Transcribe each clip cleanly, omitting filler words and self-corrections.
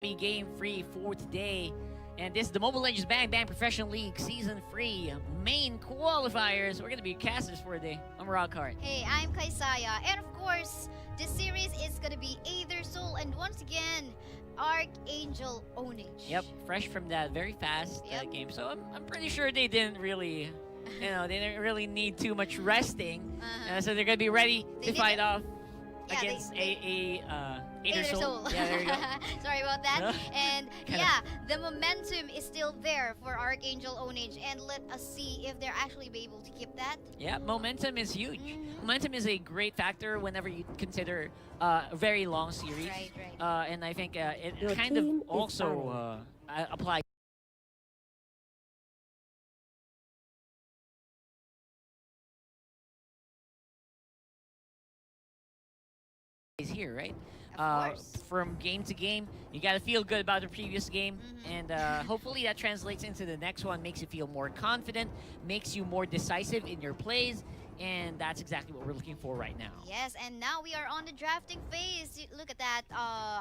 Be game free for today. And this is the Mobile Legends Bang Bang Professional League Season 3 main qualifiers. We're going to be casters for today. I'm Rockhart. Hey, I'm Kaisaya. And of course, this series is gonna be Aether Soul and once again, Archangel Ownage. Yep, fresh from that very fast game. So I'm pretty sure they didn't really, they didn't really need too much resting. So they're going to be ready to fight off against Aether Soul. Yeah, there you go. Sorry about that. And yeah, the momentum is still there for Archangel Ownage, and let us see if they're actually be able to keep that. Yeah, momentum is huge. Momentum is a great factor whenever you consider a very long series. Right. And I think it kind of also applies here, right? From game to game, you got to feel good about the previous game, and hopefully that translates into the next one, makes you feel more confident, makes you more decisive in your plays, and that's exactly what we're looking for right now. Yes, and now we are on the drafting phase. Look at that,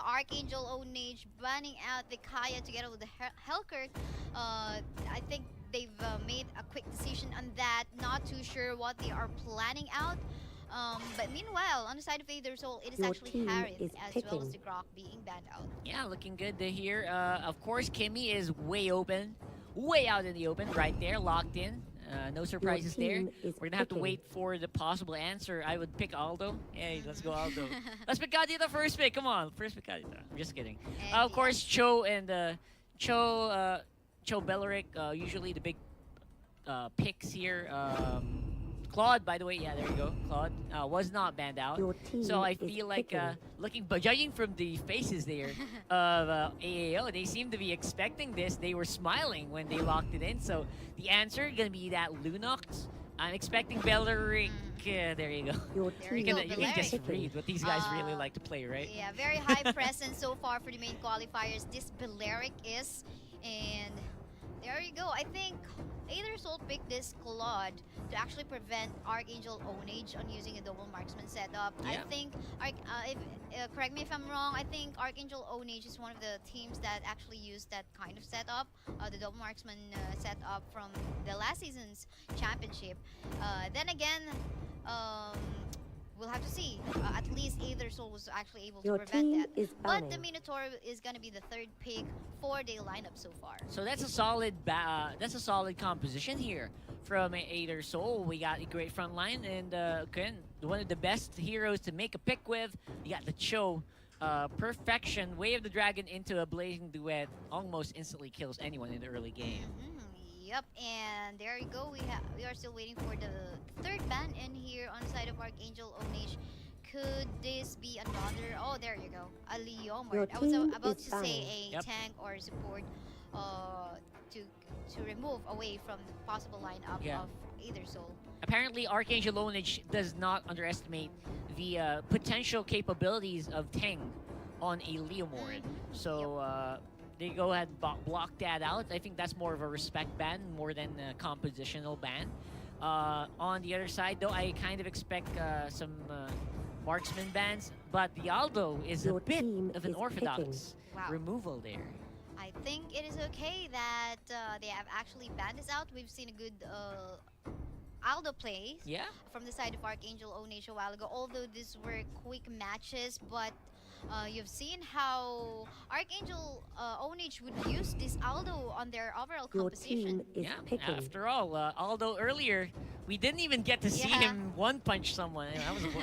Archangel Ownage banning out the Kaya together with the Helkert. I think they've made a quick decision on that, not too sure what they are planning out. But meanwhile, on the side of Aether Soul, it is actually Harith as well as the Grok being banned out. Yeah, looking good to hear. Of course, Kimmy is way open, way out in the open, right there, locked in. No surprises there. We're gonna have to wait for the possible answer. I would pick Aldo. Hey, let's go Aldo. Let's pick Kadita first pick. Come on, first pick Kadita. I'm just kidding. Of course, Chou and Chou Belleric, usually the big picks here. Claude, by the way, yeah, there you go. Claude was not banned out. So I feel like, but judging from the faces there of AAO, they seem to be expecting this. They were smiling when they locked it in. So the answer gonna be that Lunox. I'm expecting Belleric. There you go. You can just read what these guys really like to play, right? Yeah, very high presence so far for the main qualifiers. This Belleric is, and there you go. I think Aether Soul picked this Claude to actually prevent Archangel Ownage on using a double marksman setup. Yeah. I think, correct me if I'm wrong, I think Archangel Ownage is one of the teams that actually used that kind of setup, the double marksman setup from the last season's championship. Then again, we'll have to see. At least Aether Soul was actually able to prevent that. But the Minotaur is gonna be the third pick for the lineup so far. So that's a solid composition here from Aether Soul. We got a great front line, and again, one of the best heroes to make a pick with. You got the Chou. Perfection. Way of the Dragon into a blazing duet almost instantly kills anyone in the early game. Yep, and there you go. We are still waiting for the third ban in here on the side of Archangel Ownage. Could this be another? Oh, there you go, a Leomord. I was about to say a tank or support to remove away from the possible lineup of Aether Soul. Apparently, Archangel Ownage does not underestimate the potential capabilities of Teng on a Leomord. So. They go ahead and block that out. I think that's more of a respect ban more than a compositional ban. On the other side, though, I kind of expect some marksman bans, but the Aldo is a bit of an orthodox removal there. I think it is okay that they have actually banned this out. We've seen a good Aldo plays from the side of Archangel Ownage a while ago, although these were quick matches, but you've seen how Archangel Ownage would use this Aldo on their overall composition. After all, Aldo earlier, we didn't even get to see him one-punch someone.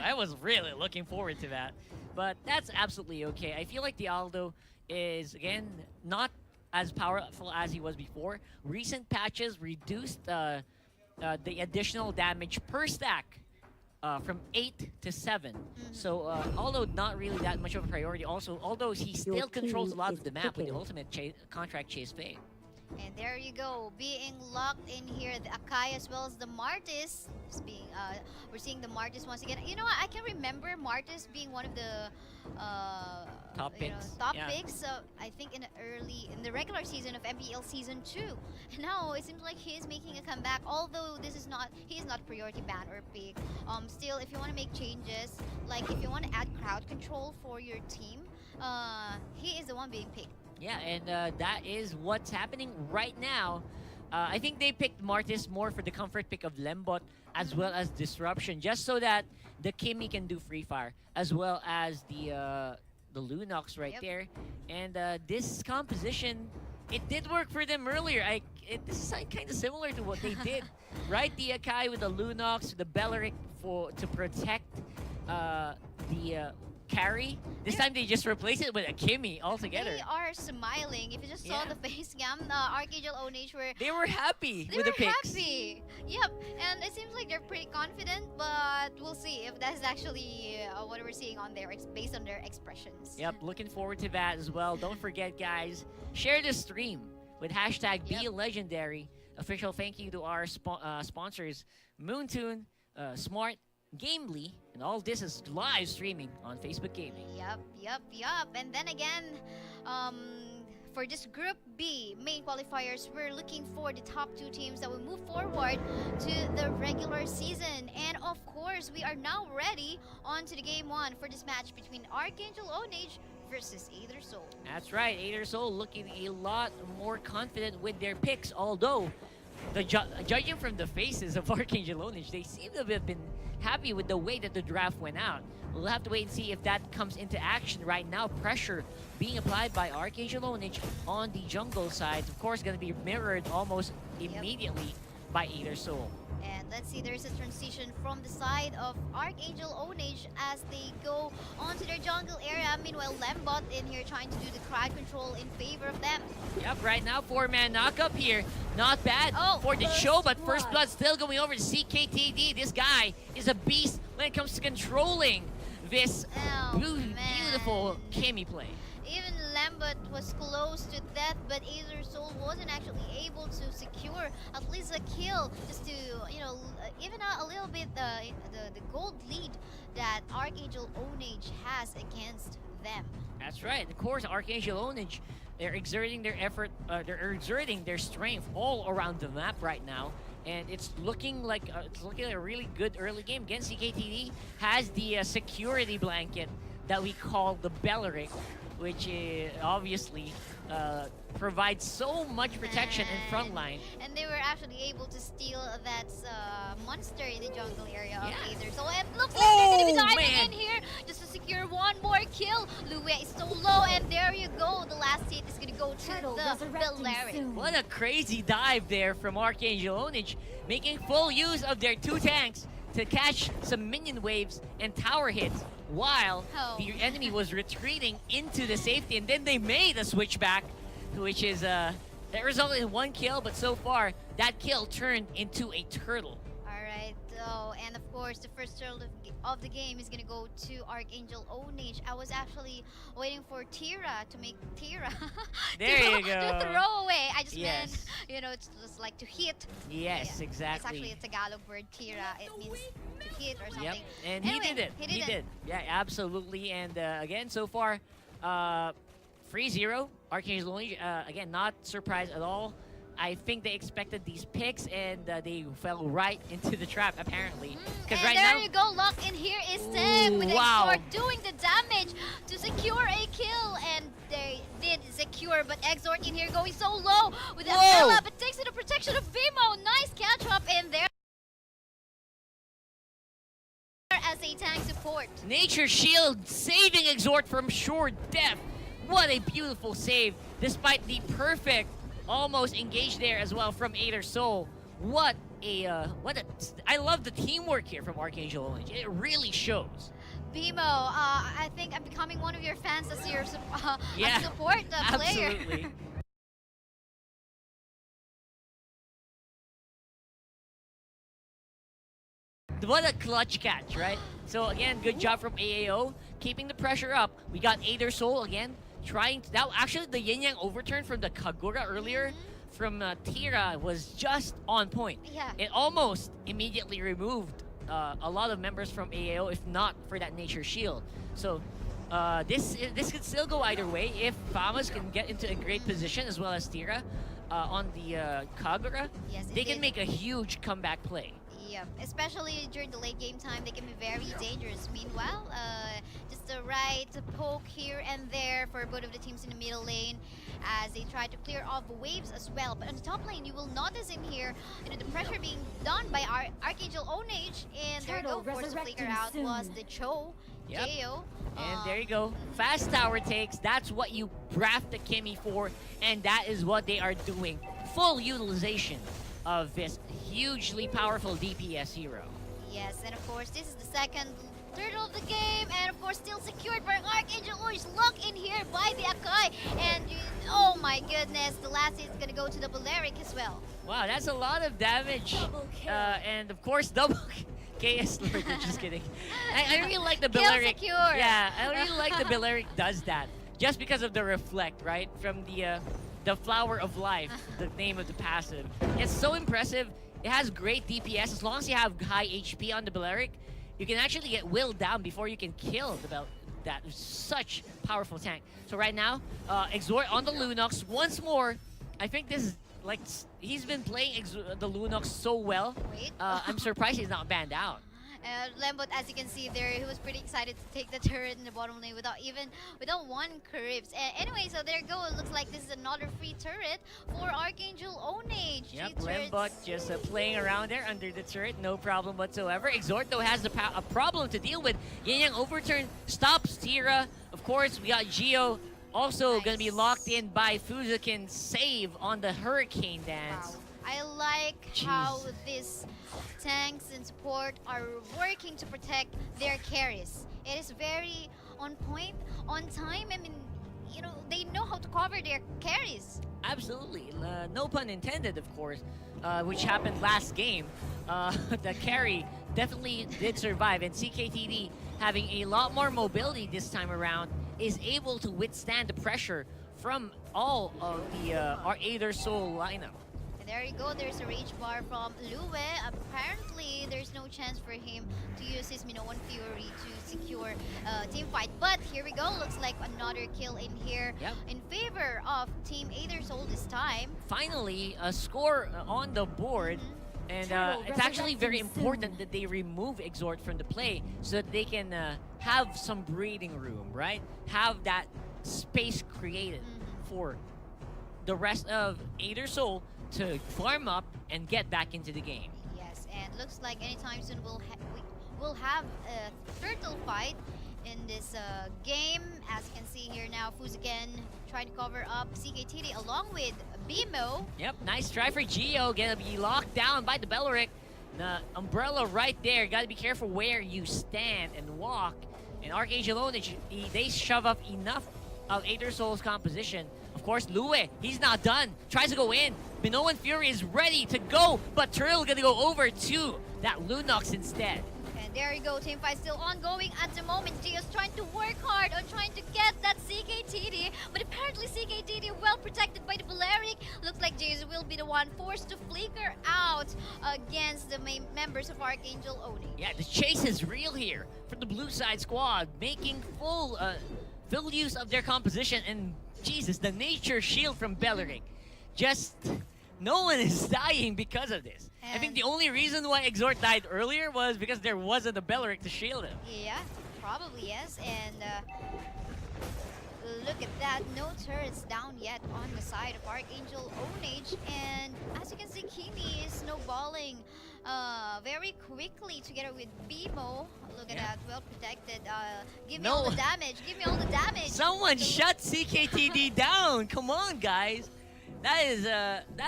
I was really looking forward to that. But that's absolutely okay. I feel like the Aldo is, again, not as powerful as he was before. Recent patches reduced the additional damage per stack from 8 to 7. So although not really that much of a priority, also although he still controls a lot of the map with the ultimate contract Chase Fei. And there you go, being locked in here, the Akai as well as the Martis. We're seeing the Martis once again. You know what? I can remember Martis being one of the top picks. Picks. So I think in the regular season of MPL Season 2. And now it seems like he is making a comeback. Although he is not priority ban or pick. Still, if you want to make changes, like if you want to add crowd control for your team, he is the one being picked. Yeah, and that is what's happening right now. I think they picked Martis more for the comfort pick of Lembot as well as Disruption, just so that the Kimmy can do Free Fire, as well as the Lunox right Yep. there. And this composition, it did work for them earlier. This is kind of similar to what they did, right? The Akai with the Lunox, the Belleric to protect the carry. This time they just replaced it with a Kimmy altogether. They are smiling. If you just saw Yeah. the face cam, Archangel Ownage were They were happy they with were the picks. happy. Yep, and it seems like they're pretty confident, but we'll see if that's actually what we're seeing on their based on their expressions. Yep, looking forward to that as well. Don't forget, guys, share this stream with hashtag Yep. #BeLegendary. Official thank you to our sponsors, Moontune, Smart, Gamely, and all this is live streaming on Facebook Gaming. Yep. And then again, for this Group B main qualifiers, we're looking for the top 2 teams that will move forward to the regular season. And of course, we are now ready on to the game 1 for this match between Archangel Ownage versus Aether Soul. That's right, Aether Soul looking a lot more confident with their picks, although judging from the faces of Archangel Ownage, they seem to have been happy with the way that the draft went out. We'll have to wait and see if that comes into action right now. Pressure being applied by Archangel Ownage on the jungle side. Of course, going to be mirrored almost immediately by Aether Soul. And let's see, there's a transition from the side of Archangel Ownage as they go onto their jungle area. Meanwhile, Lembot in here trying to do the crowd control in favor of them. Yep, right now, 4-man knockup here. Not bad Oh, for the first show, but blood. first blood still going over to CKTD. This guy is a beast when it comes to controlling this Oh, beautiful man. Kimmy play. Even Lambert was close to death, but Aether Soul wasn't actually able to secure at least a kill, just to, you know, even a little bit the gold lead that Archangel Ownage has against them. That's right. Of course, Archangel Ownage, they're exerting their effort, they're exerting their strength all around the map right now. And it's looking like a really good early game. Again, CKTD has the security blanket that we call the Belleric, which obviously provides so much protection in front line. And they were actually able to steal that monster in the jungle area of Yeah. Aether. So it looks like they're going to be Oh, diving man. in here just to secure one more kill. Lue is so low, and there you go. The last hit is going to go to Turtle the resurrecting Belleric. soon. What a crazy dive there from Archangel Ownage, making full use of their 2 tanks to catch some minion waves and tower hits while Oh. the enemy was retreating into the safety, and then they made a switchback, which is that resulted in 1 kill, but so far that kill turned into a turtle. Alright, so, and of course, the first turtle of the game is gonna go to Archangel Ownage. I was actually waiting for Tira to make Tira There you go. to throw away. I just Yes. meant, you know, it's just like to hit. Yes, Yeah, exactly. It's actually a Tagalog word, Tira. It means to hit or something. Yep, and Anyway, he did it. he did it. Yeah, absolutely. And again, so far, 3-0. Archangel Ownage, again, not surprised at all. I think they expected these picks, and they fell right into the trap, apparently. Because And right there now, you go, Lock in here is Tech with the wow. Exort doing the damage to secure a kill, and they did secure, but Exort in here going so low with the Whoa. umbrella, but takes to the protection of Vimo. Nice catch up in there as a tank support. Nature Shield saving Exort from sure death. What a beautiful save, despite the perfect almost engaged there as well from Aether Soul. I love the teamwork here from Archangel Ownage. It really shows. Vimo, I think I'm becoming one of your fans as your Yeah, as support player. Absolutely. What a clutch catch, right? So again, good job from AAO, keeping the pressure up. We got Aether Soul again, trying to, now actually the yin yang overturn from the Kagura earlier from Tira was just on point. Yeah. It almost immediately removed a lot of members from AAO, if not for that Nature Shield. So this could still go either way. If Famas can get into a great position, as well as Tira on the Kagura, Yes, they can indeed. make a huge comeback play. Yeah, especially during the late game time, they can be very dangerous. Meanwhile, just the right poke here and there for both of the teams in the middle lane. as they try to clear off waves as well. But on the top lane, you will notice in here, the pressure being done by our Archangel Ownage, and there you go, forced to flicker out was the Chou. Yep. J.O. And there you go. Fast tower takes. That's what you draft the Kimmy for, and that is what they are doing. Full utilization of this hugely powerful DPS hero. Yes, and of course, this is the second turtle of the game, and of course, still secured by Archangel Ownage. Locked in here by the Akai, and oh my goodness, the last hit is gonna go to the Balearic as well. Wow, that's a lot of damage. And of course, double KS Lord, just kidding. I really like the Balearic. Secure. Yeah, I really like the Balearic does that. Just because of the reflect, right? From the Flower of Life, the name of the passive. It's so impressive. It has great DPS. As long as you have high HP on the Balearic, you can actually get willed down before you can kill that such powerful tank. So right now, Exort on the Lunox once more. I think this is like, he's been playing the Lunox so well. Wait. I'm surprised he's not banned out. Lembot, as you can see there, he was pretty excited to take the turret in the bottom lane without one creeps. Anyway, so there you go. It looks like this is another free turret for Archangel Ownage. Yep, Lembot just playing around there under the turret, no problem whatsoever. Exort though has a problem to deal with. Yin Yang overturn stops Tira. Of course, we got Geo also gonna be locked in by Fuzukin's save on the Hurricane Dance. Wow. I like how these tanks and support are working to protect their carries. It is very on point, on time. I mean, they know how to cover their carries. Absolutely. No pun intended, of course, which happened last game. The carry definitely did survive, and CKTD, having a lot more mobility this time around, is able to withstand the pressure from all of our Aether Soul lineup. And there you go, there's a rage bar from Lue. Apparently, there's no chance for him to use his Minoan Fury to secure team fight. But here we go, looks like another kill in here in favor of Team Aether Soul this time. Finally, a score on the board. And it's actually very important that they remove Exort from the play so that they can have some breathing room, right? Have that space created for the rest of Aether Soul to farm up and get back into the game. Yes, and looks like anytime soon we'll have a turtle fight in this game. As you can see here now, Fuzuken trying to cover up CKTD along with Bimo. Yep, nice try for Geo. Gonna be locked down by the Balearic. The umbrella right there. Gotta be careful where you stand and walk. And Archangel Ownage, they shove up enough of Aether Soul's composition. Of course, Lue, he's not done. Tries to go in. Minoan Fury is ready to go, but Turtle gonna go over to that Lunox instead. And there you go, team fight still ongoing at the moment. Geo's trying to work hard on trying to get that CKTD, but apparently CKTD well protected by the Balearic. Looks like Geos will be the one forced to flicker out against the main members of Archangel Ownage. Yeah, the chase is real here for the blue side squad, making full use of their composition. And Jesus, the nature shield from Balearic. Just no one is dying because of this. I think the only reason why Exort died earlier was because there wasn't a Balearic to shield him. Yeah, probably yes. And look at that, no turrets down yet on the side of Archangel Ownage. And as you can see, Kimi is snowballing very quickly together with Bimo. Look at that, well protected. Give me all the damage, give me all the damage. Someone shut CKTD down. Come on, guys. That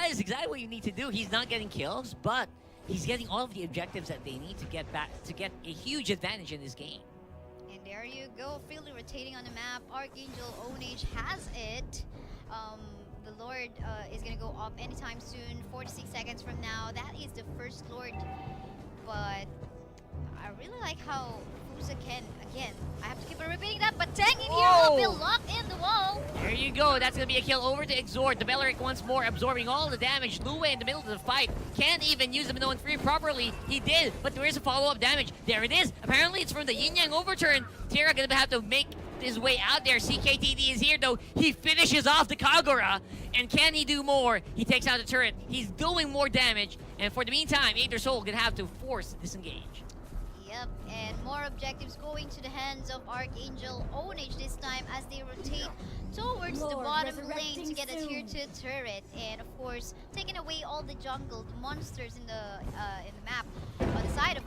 is exactly what you need to do. He's not getting kills, but he's getting all of the objectives that they need to get a huge advantage in this game. And there you go, freely rotating on the map. Archangel Ownage has it. The Lord is gonna go up anytime soon, 46 seconds from now. That is the first Lord. But I really like how Fuzuken, again, I have to keep on repeating that, but Tang in here will be locked in the wall. There you go. That's going to be a kill over to Exort. The Balearic once more absorbing all the damage. Lue in the middle of the fight. Can't even use the Minoan Fury properly. He did, but there is a follow-up damage. There it is. Apparently, it's from the Yin Yang overturn. Tira going to have to make his way out there. CKTD is here, though. He finishes off the Kagura. And can he do more? He takes out the turret. He's doing more damage. And for the meantime, Aether Soul going to have to force disengage. Yep, and more objectives going to the hands of Archangel Ownage this time as they rotate towards the Lord bottom lane resurrecting to get a tier soon. 2 turret, and of course taking away all the jungle, the monsters in the map on the side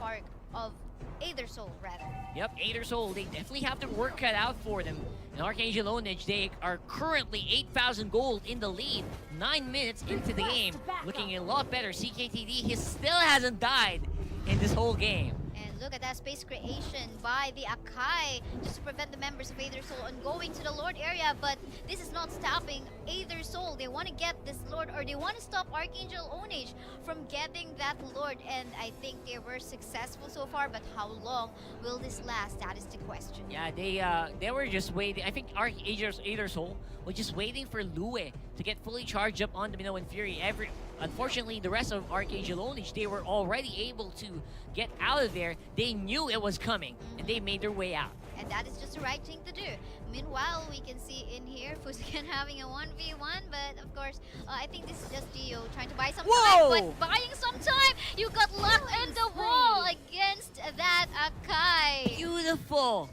of Aether Soul rather. Yep, Aether Soul, they definitely have their work cut out for them. And Archangel Ownage, they are currently 8,000 gold in the lead. 9 minutes into the game, looking a lot better. CKTD, he still hasn't died in this whole game. And look at that space creation by the Akai just to prevent the members of Aether Soul on going to the Lord area, but this is not stopping Aether Soul. They want to get this Lord, or they want to stop Archangel Ownage from getting that Lord, and I think they were successful so far, but how long will this last? That is the question. Yeah, they were just waiting. I think Aether Soul was just waiting for Lue to get fully charged up on the Minoan Fury. Unfortunately, the rest of Archangel Ownage, they were already able to get out of there. They knew it was coming, and they made their way out. And that is just the right thing to do. Meanwhile, we can see in here Fuziken having a 1v1, but of course, I think this is just Dio trying to buy some time. But buying some time, you got locked in the wall against that Akai. Beautiful.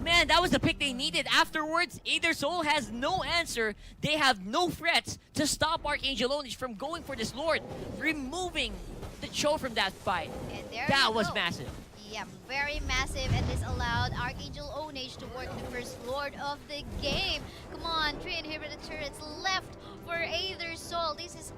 Man, that was the pick they needed. Afterwards, Aether Soul has no answer. They have no threats to stop Archangel Ownage from going for this Lord, removing the Chou from that fight. And there That you was go. massive. Yeah, very massive, and this allowed Archangel Ownage to work the first Lord of the game. Come on, 3 inhibitor turrets left for Aether Soul. This is,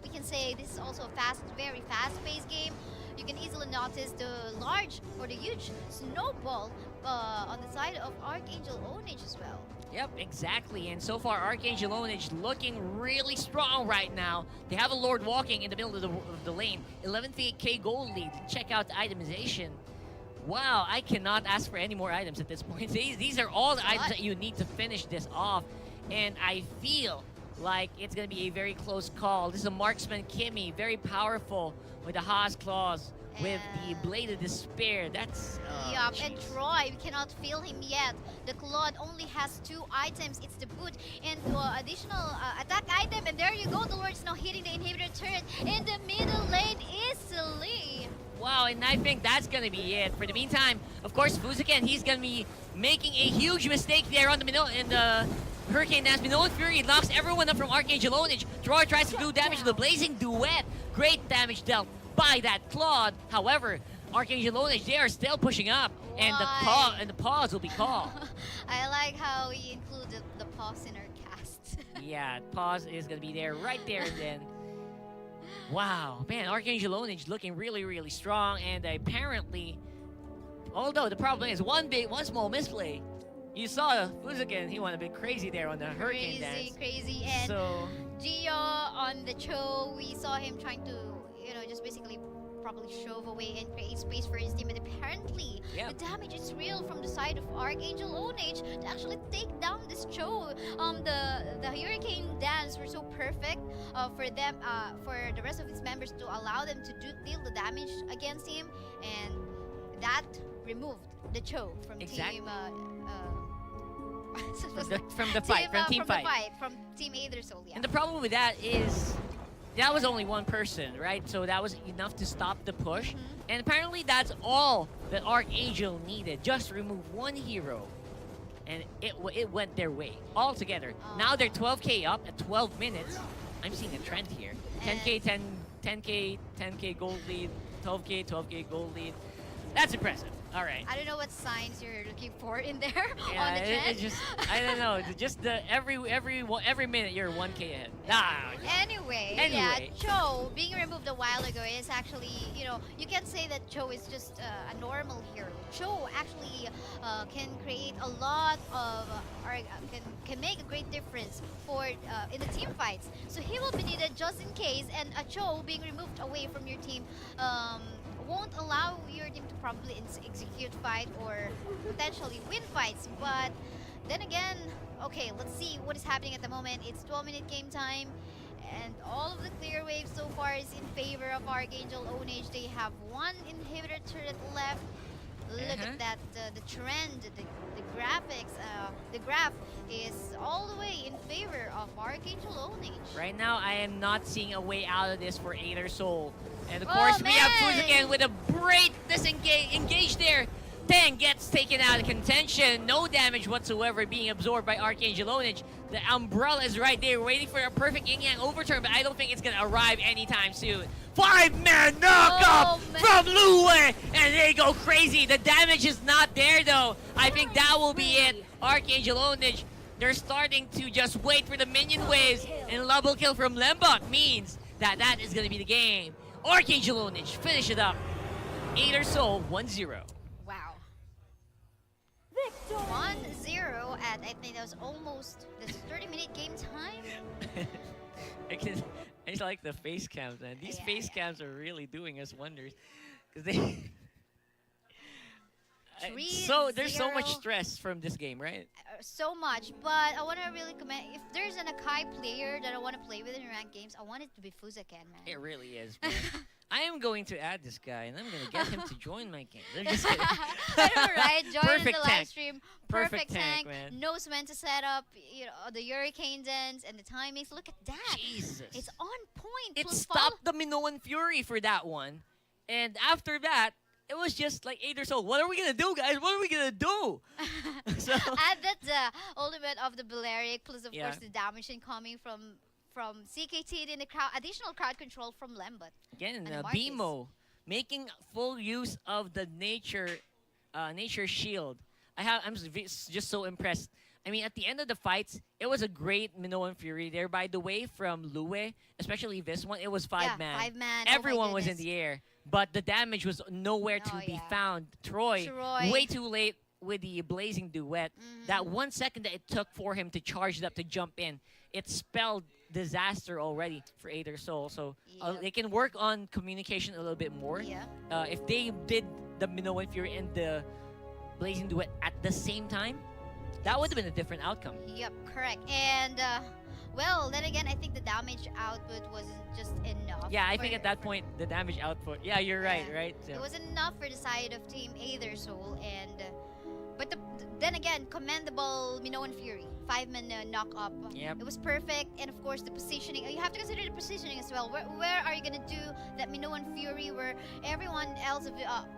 we can say, this is also a very fast-paced game. You can easily notice the large or the huge snowball on the side of Archangel Ownage as well. Yep, exactly. And so far, Archangel Ownage looking really strong right now. They have a Lord walking in the middle of the lane. 11k gold lead. Check out the itemization. Wow, I cannot ask for any more items at this point. These are all the items that you need to finish this off. And I feel like it's going to be a very close call. This is a marksman Kimmy, very powerful with the Haas claws, with the Blade of Despair. That's... Yup, and Troy, we cannot feel him yet. The Claude only has 2 items. It's the boot and additional attack item. And there you go, the Lord is now hitting the inhibitor turret in the middle lane easily. Wow, and I think that's going to be it. For the meantime, of course, Fuziken, he's going to be making a huge mistake there on the Hurricane Dance. Minoan Fury knocks everyone up from Archangel Ownage. Troy tries to do damage to the Blazing Duet. Great damage dealt by that Claude. However, Archangel Ownage, they are still pushing up. And the pause will be called. I like how we included the pause in our cast. Yeah, pause is going to be there right there and then. Wow, man, Archangel Ownage looking really, really strong, and apparently, although the problem is one small misplay. You saw Fuziken, he went a bit crazy there on the Hurricane Dance. Crazy, and So, Gio on the Chou, we saw him trying to, just basically probably shove away and create space for his team, and apparently the damage is real from the side of Archangel Ownage to actually take down this Chou. The Hurricane Dance were so perfect for them, for the rest of its members to allow them to deal the damage against him, and that removed the Chou from team. from the fight, from Team Aether Soul, yeah. And the problem with that is that was only one person, right? So that was enough to stop the push. And apparently that's all that Archangel needed. Just remove one hero. And it went their way altogether. Now they're 12k up at 12 minutes. I'm seeing a trend here. 10k gold lead, 12k gold lead. That's impressive. All right. I don't know what signs you're looking for in there Yeah, on the trend. It's just, I don't know. Just every minute you're 1k ahead. Anyway, yeah, Chou being removed a while ago is actually, you can say that Chou is just a normal hero. Chou actually can create a lot of, can make a great difference for in the team fights. So he will be needed just in case, and a Chou being removed away from your team won't allow your team to probably execute fight or potentially win fights. But then again, okay, let's see what is happening at the moment. It's 12-minute game time, and all of the clear waves so far is in favor of Archangel Ownage. They have 1 inhibitor turret left. Look at that, the trend, the graphics, the graph is all the way in favor of Archangel Ownage. Right now, I am not seeing a way out of this for Aether Soul. And of Oh, course, we have man. Fuzakan with a great engage there. Tang gets taken out of contention. No damage whatsoever being absorbed by Archangel Ownage. The umbrella is right there waiting for a perfect yin-yang overturn, but I don't think it's going to arrive anytime soon. 5-man knockup from Lue, and they go crazy. The damage is not there, though. I think that will be it. Archangel Ownage, they're starting to just wait for the minion waves, and double kill from Lembot means that that is going to be the game. Archangel Ownage finish it up. Aether Soul 1-0. Wow. 1-0 at, I think that was almost the 30-minute game time. I just like the face cams, man. These Yeah, face yeah. cams are really doing us wonders. Because they... there's so much 3-0. stress from this game, right? So much, but I want to really commend, if there's an Akai player that I want to play with in ranked games, I want it to be Fuzakan, man. It really is, man. I am going to add this guy, and I'm going to get him to join my game. I'm just kidding. I know, right? Join Perfect the tank. live stream. Perfect tank, man. Knows when to set up, you know, the hurricane dance and the timings. Look at that. Jesus. It's on point. It Plus stopped the Minoan Fury for that one. And after that, it was just like Aether Soul. What are we going to do, guys? What are we going to do? So add that the ultimate of the Balearic, plus of Yeah. course the damage incoming from CKT in the crowd, additional crowd control from Lembot. again, And Marcus. BMO making full use of the nature shield. I'm just so impressed. I mean, at the end of the fights, it was a great Minoan Fury there. By the way, from Lue, especially this one, it was 5-man. Yeah, 5-man. Oh my Everyone was in goodness. the air, but the damage was nowhere to Oh, be yeah. found. Troy, Troy. way too late with the blazing duet. That 1 second that it took for him to charge it up to jump in, it spelled disaster already for Aether Soul. So Yep. they can work on communication a little bit more. Yeah. If they did the Minoan Fury and the blazing duet at the same time, that would have been a different outcome. Yep, correct. And well, then again, I think the damage output wasn't just enough. Yeah, I for- think at that point, the damage output. Yeah, you're right, Yeah. right? It So, wasn't enough for the side of Team Aether Soul, and but then again, commendable Minoan Fury, 5-man knock up. Yep. It was perfect, and of course the positioning. You have to consider the positioning as well. Where are you gonna do that Minoan Fury where everyone else,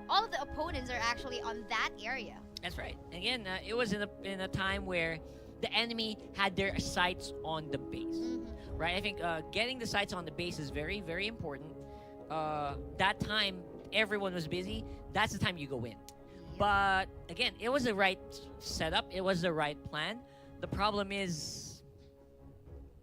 all of the opponents are actually on that area? that's right. Again, it was in a time where the enemy had their sights on the base, right? I think getting the sights on the base is very, very important. That time, everyone was busy. That's the time you go in. But again, it was the right setup. It was the right plan. The problem is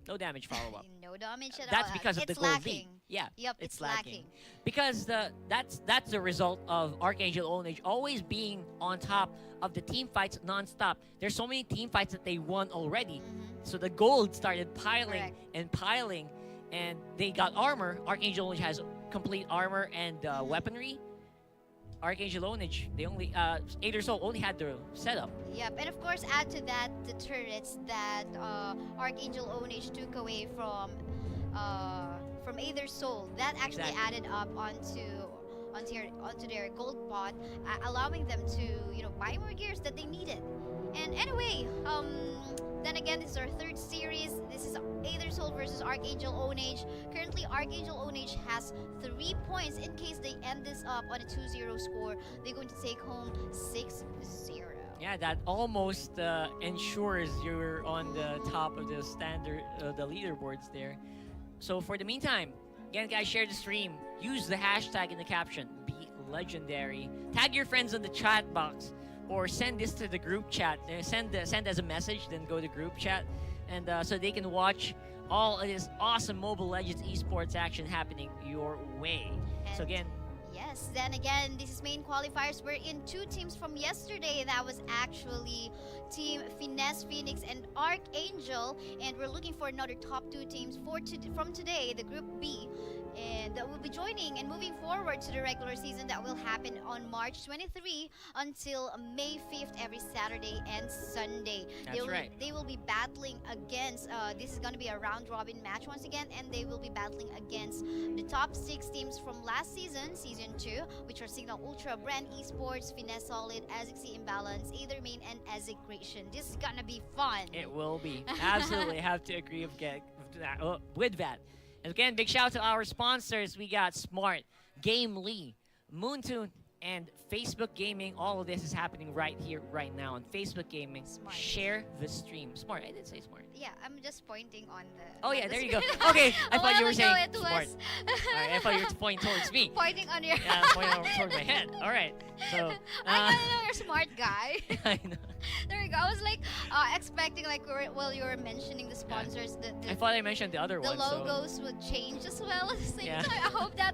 no damage follow-up. No damage at all. That's because of the It's gold lacking. lead. Yeah, Yep, it's lacking. Because that's the result of Archangel Ownage always being on top of the team fights non-stop. There's so many team fights that they won already. So the gold started piling Correct. and piling, and they got armor. Archangel Ownage has complete armor and weaponry. Archangel Ownage, they only Aether Soul only had the setup. Yep, and of course add to that the turrets that Archangel Ownage took away from Aether Soul. That actually Exactly. added up onto their gold pot, allowing them to buy more gears that they needed. And anyway, then again, this is our third series. This is Aether Soul versus Archangel Ownage. Currently, Archangel Ownage has 3 points. In case they end this up on a 2-0 score, they're going to take home 6-0. Yeah, that almost ensures you're on the top of the standard, the leaderboards there. So for the meantime, again, guys, share the stream. Use the hashtag in the caption. Be legendary. Tag your friends in the chat box, or send this to the group chat. Send as a message, then go to group chat, and so they can watch all of this awesome Mobile Legends esports action happening your way. So And again, yes, then again, this is main qualifiers. We're in 2 teams from yesterday. That was actually Team Finesse Phoenix and Archangel. And we're looking for another top 2 teams from today, the Group B. And that will be joining and moving forward to the regular season that will happen on March 23 until May 5th every Saturday and Sunday. That's right. They will be battling against, this is going to be a round robin match once again, and they will be battling against the top 6 teams from last season, Season 2, which are Signal Ultra, Brand Esports, Finesse Solid, Azixi Imbalance, Aether Main, and Azigration. This is gonna be fun. it will be. Absolutely have to agree with that. Again, big shout out to our sponsors. We got Smart, Gamely, Moontune, and Facebook Gaming. All of this is happening right here, right now on Facebook Gaming. Smart. Share the stream. Smart. I did say smart. Yeah, I'm just pointing on the. Oh on yeah, the there you go. screen. Okay, I A thought you while were ago saying it smart. was Alright, I thought you were pointing towards me. pointing on your. Yeah, pointing over toward my head. All right. So. I know you're a smart guy. I know. There you go. I was like expecting like while you were mentioning the sponsors, I thought I mentioned the other the one. logos would change as well at the same Yeah. time. I hope that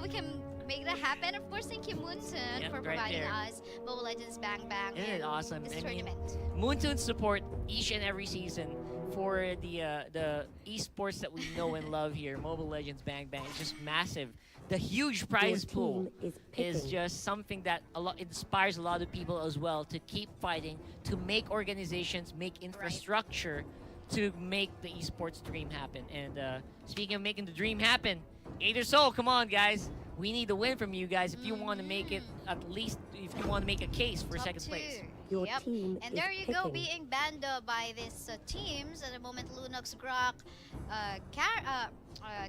we can make that happen. Of course, thank you, Moonson, Yep, for right providing there. us Mobile Legends Bang Bang Isn't it and awesome? this I mean, tournament. Moontune support each and every season for the esports that we know and love here. Mobile Legends Bang Bang is just massive. The huge prize pool is just something that inspires a lot of people as well to keep fighting, to make organizations, make infrastructure to make the esports dream happen. And speaking of making the dream happen, Aether Soul, come on guys. We need a win from you guys if you want to make it, at least if you want to make a case for Top second two. place. Your Yep. team And is there you go, picking. being banned by these teams at the moment. Lunox, Grok,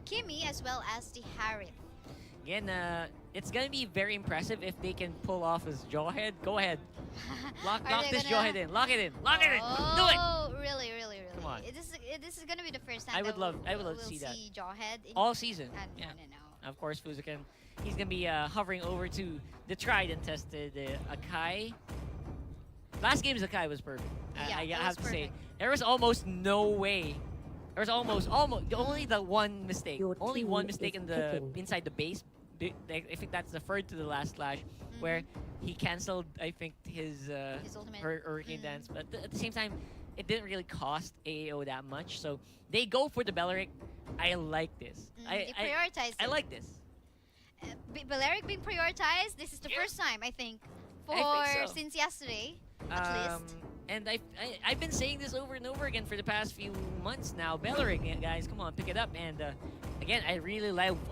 Kimmy, as well as the Harith. Again, it's gonna be very impressive if they can pull off his jawhead. Go ahead, lock Are they this gonna- jawhead in. Lock it in. Lock it in. Do it. Oh, really, really, really. Come on. This is gonna be the first time I would that love to we'll see that. Jawhead in All season. no, Yeah. no, no. Of course, Fuzukan. He's gonna be hovering over to the tried and tested Akai. Last game's Akai was perfect. Yeah, I it have was to say, perfect. there was almost no way. There was almost only the one mistake. Your Only team one mistake is in the picking. inside the base. I think that's the third to the last slash, where he canceled. I think his ultimate. hurricane dance, but at the same time, it didn't really cost AAO that much. So they go for the Belleric. I like this. They prioritize I it. like this. Belleric being prioritized. This is the Yeah. first time I think for I think so. since yesterday, at least. And I've been saying this over and over again for the past few months now. Belleric, guys, come on, pick it up. And again, I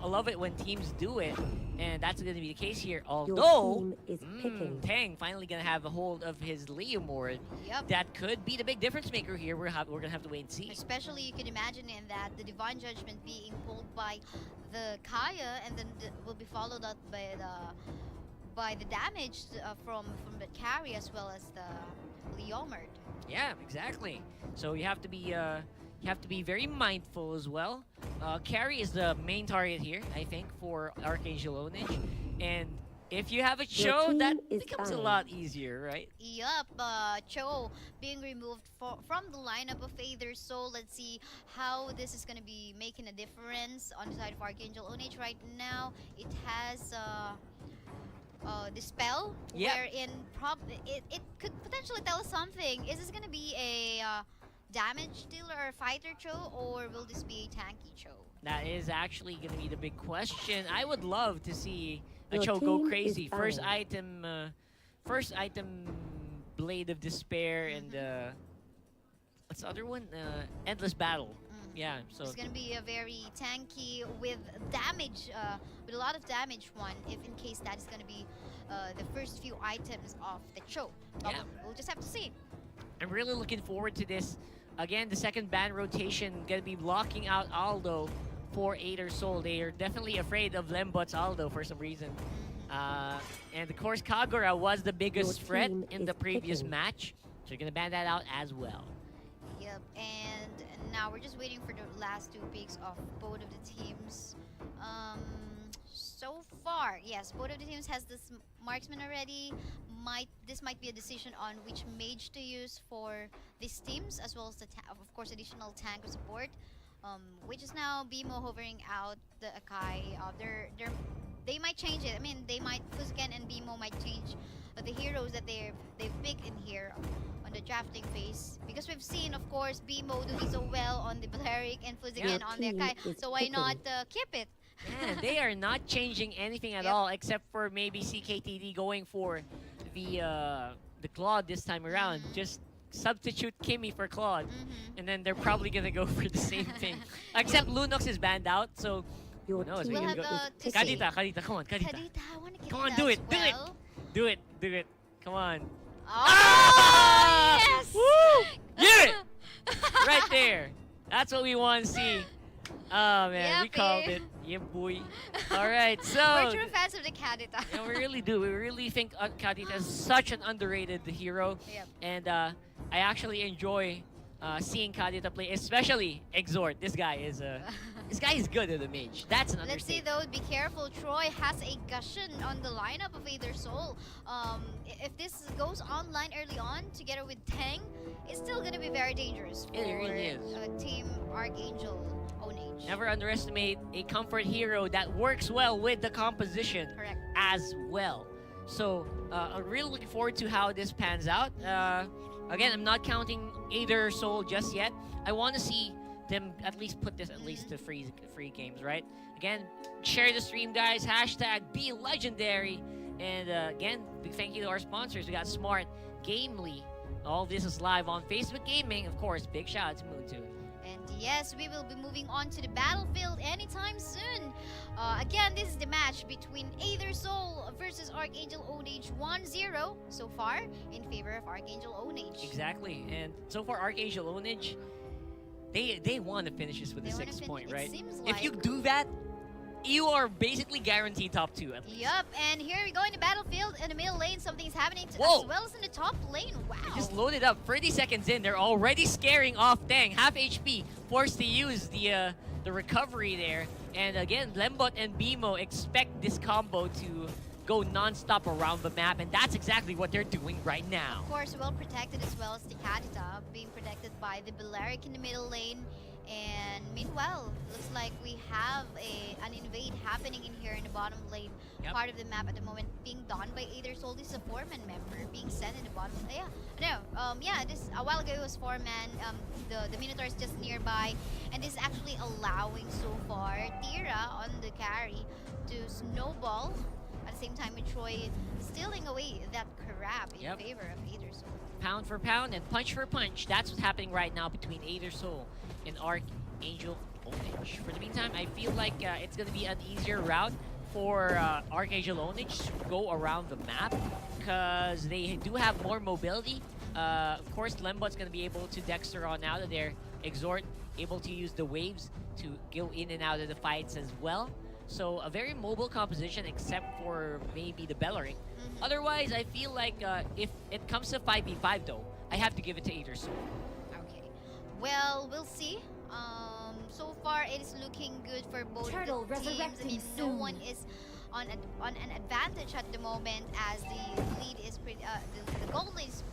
love it when teams do it, and that's going to be the case here. Although, team is picking. Tang finally going to have a hold of his Leomord. Yep. That could be the big difference maker here. We're going to have to wait and see. Especially you could imagine in that the Divine Judgment being pulled by the Kaya, and then will be followed up by the damage from the carry as well as the Leomord. Yeah, exactly. So you have to be very mindful as well. Carry is the main target here, I think, for Archangel Ownage. And if you have a Your Chou, that team is becomes a down. lot easier, right? Yup, Chou being removed from the lineup of Aether Soul. Let's see how this is going to be making a difference on the side of Archangel Ownage right now. It has the spell, Yep. wherein it could potentially tell us something. Is this going to be a damage dealer or a fighter Chou, or will this be a tanky Chou? That is actually going to be the big question. I would love to see a Your Chou go team is crazy. First down. item, Blade of Despair, and what's the other one? Endless Battle. Yeah, so It's gonna be a very tanky with damage, with a lot of damage one. If in case that is gonna be the first few items of the Chou. But Yeah. we'll just have to see. I'm really looking forward to this. Again, the second ban rotation gonna be blocking out Aldo for Aether Soul. They are definitely afraid of Lembot's Aldo for some reason. And of course, Kagura was the biggest Your threat team in is the previous picking. match. So you're gonna ban that out as well. Yep. And now we're just waiting for the last two picks of both of the teams. So far, yes, both of the teams has this marksman already. This might be a decision on which mage to use for these teams, as well as the of course additional tank support. Which is now BMO hovering out the Akai. They might change it. I mean, Fuzuken and BMO might change the heroes that they've picked in here on the drafting phase, because we've seen, of course, BMO doing so well on the Balearic and Fuzuken Your on the team Akai. is So why not picking. keep it? Yeah, they are not changing anything at Yep. all, except for maybe CKTD going for the Claude this time around. Just substitute Kimmy for Claude, and then they're probably gonna go for the same thing. Except Lunox is banned out, so Your knows? team We We'll can have go- is to picking. see. Kadita, come on, Kadita. Kadita, I want to get Come on, it do as it, do it. well. Do it, come on. Oh, yes! Woo! Yeah! Right there. That's what we want to see. Oh man, Yep, we called eh. it. Yeah, boy. All right, We're so true fans of the Kadita. yeah, we really do. We really think Kadita is such an underrated hero, Yep. and I actually enjoy seeing Kadita play, especially Exhort. This guy is good at the mage. That's an Let's see understatement. though, be careful. Troy has a Gushin on the lineup of Aether Soul. If this goes online early on together with Tang, it's still gonna be very dangerous for It really is. Team Archangel Ownage. Never underestimate a comfort hero that works well with the composition Correct. as well. So I'm really looking forward to how this pans out. Again, I'm not counting Aether Soul just yet. I want to see them at least put this at least to free games, right? Again, share the stream, guys. Hashtag be legendary. And again, big thank you to our sponsors. We got Smart, Gamely. All this is live on Facebook Gaming. Of course, big shout out to Moontoon. And yes, we will be moving on to the battlefield anytime soon. Again, this is the match between Aether Soul versus Archangel Ownage 1-0 so far in favor of Archangel Ownage. Exactly. And so far, Archangel Ownage, they want to finish this with They a wanna 6 fin- point, it right? seems If you like- do that, you are basically guaranteed top 2 at least. Yup, and here we go in the battlefield in the middle lane. Something's happening Whoa. as well as in the top lane. Wow. Just loaded up. 30 seconds in, they're already scaring off Tang. Half HP, forced to use the recovery there. And again, Lembot and Bimo expect this combo to go non-stop around the map, and that's exactly what they're doing right now. Of course, well protected as well as the Kadita, being protected by the Balearic in the middle lane. And meanwhile, looks like we have an invade happening in here in the bottom lane Yep. part of the map at the moment, being done by Aether Soul. This is a 4-man member being sent in the bottom. This a while ago it was 4-man. The Minotaur is just nearby, and this is actually allowing so far Tira on the carry to snowball. At the same time, with Troy stealing away that crab in Yep. favor of Aether Soul. Pound for pound and punch for punch. That's what's happening right now between Aether Soul and Archangel Ownage. For the meantime, I feel like it's going to be an easier route for Archangel Ownage to go around the map because they do have more mobility. Of course, Lembot's going to be able to Dexter on out of there. Exhort able to use the waves to go in and out of the fights as well. So a very mobile composition except for maybe the Bellering. Otherwise, I feel like if it comes to 5v5 though, I have to give it to Aether Soul. Okay. Well, we'll see. So far, it is looking good for both Turtle the teams. I resurrecting mean, no soon. one is on an advantage at the moment, as the lead is pretty. The gold is.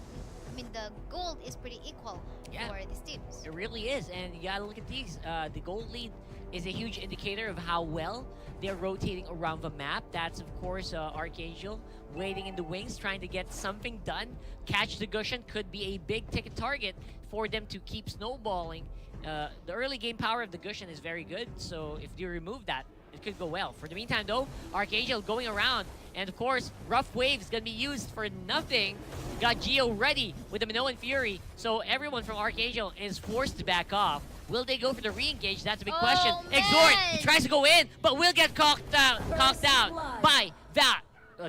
I mean, the gold is pretty equal Yeah. for these teams. It really is, and you gotta look at these. The gold lead is a huge indicator of how well they're rotating around the map. That's, of course, Archangel waiting in the wings, trying to get something done. Catch the Gushin could be a big ticket target for them to keep snowballing. The early game power of the Gushin is very good, so if you remove that, it could go well. For the meantime, though, Archangel going around, and of course, Rough Wave is gonna be used for nothing. Got Geo ready with the Minoan Fury, so everyone from Archangel is forced to back off. Will they go for the re-engage? That's a big question. man. Exhort, he tries to go in, but will get conked out blood. by that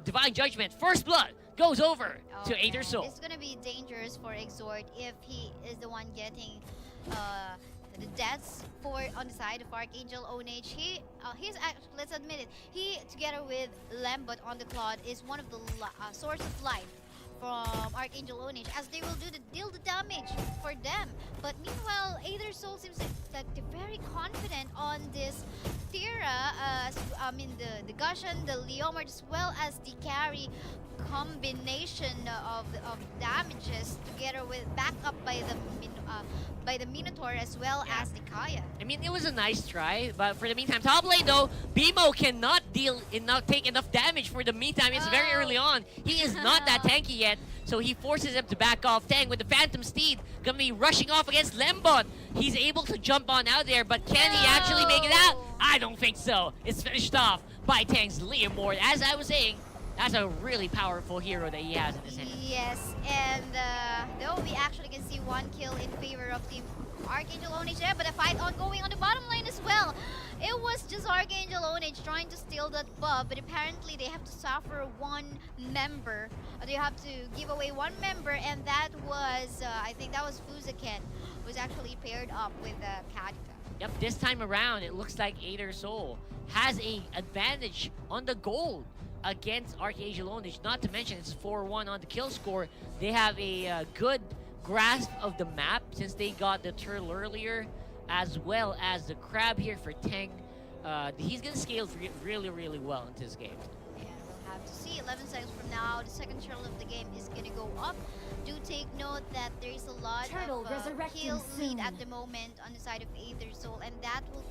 Divine Judgment. First Blood goes over to Oh, Aether man. Soul. This is gonna be dangerous for Exhort if he is the one getting the deaths for on the side of Archangel Ownage. He's actually, let's admit it, he together with Lambot on the Claude is one of the source of life from Archangel Ownage, as they will deal the damage for them. But meanwhile, Aether Soul seems like they're very confident on this Tira, the Gushin, the Leomord, as well as the carry combination of damages, together with backup by the Minotaur as well as the Kaya. I mean, it was a nice try, but for the meantime, top lane though, Bimo cannot take enough damage for the meantime. It's very Oh. early on. He is not that tanky yet, so he forces him to back off. Tang with the Phantom Steed, gonna be rushing off against Lembot. He's able to jump on out there, but can he actually make it out? I don't think so. It's finished off by Tang's Leomord. As I was saying, that's a really powerful hero that he has in his hand. Yes, and though we actually can see one kill in favor of Team Archangel Ownage there, but a fight ongoing on the bottom lane as well. It was just Archangel Ownage trying to steal that buff, but apparently they have to suffer one member. They have to give away one member, and that was, I think that was Fuzaken, who was actually paired up with Kadita. Yep, this time around, it looks like Aether Soul has a advantage on the gold against Archangel Ownage. Not to mention, it's 4-1 on the kill score. They have a good grasp of the map since they got the turtle earlier, as well as the crab here for Teng. He's gonna scale really, really well into this game. And we'll have to see. 11 seconds from now, the second turtle of the game is gonna go up. Do take note that there is a lot of kill lead at the moment on the side of Aether Soul, and that will